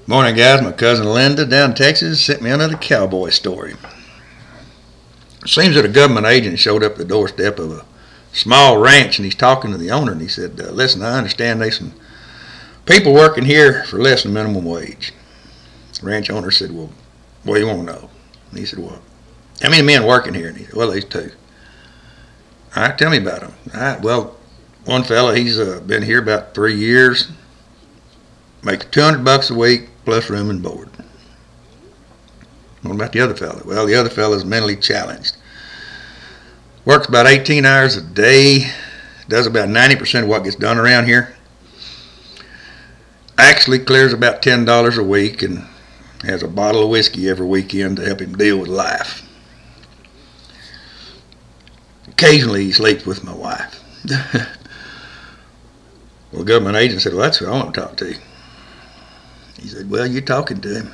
Morning, guys. My cousin Linda down in Texas sent me another cowboy story. It seems that a government agent showed up at the doorstep of a small ranch, and he's talking to the owner, and he said, listen, I understand there's some people working here for less than minimum wage. The ranch owner said, well, what do you want to know? And he said, well, how many men working here? And he said, well, there's two. All right, tell me about them. All right, well, one fella, he's been here about 3 years, makes $200 a week plus room and board. What about the other fella? Well, the other fella is mentally challenged. Works about 18 hours a day, does about 90% of what gets done around here. Actually clears about $10 a week and has a bottle of whiskey every weekend to help him deal with life. Occasionally he sleeps with my wife. Well, the government agent said, well, that's who I want to talk to. He said, well, you're talking to him.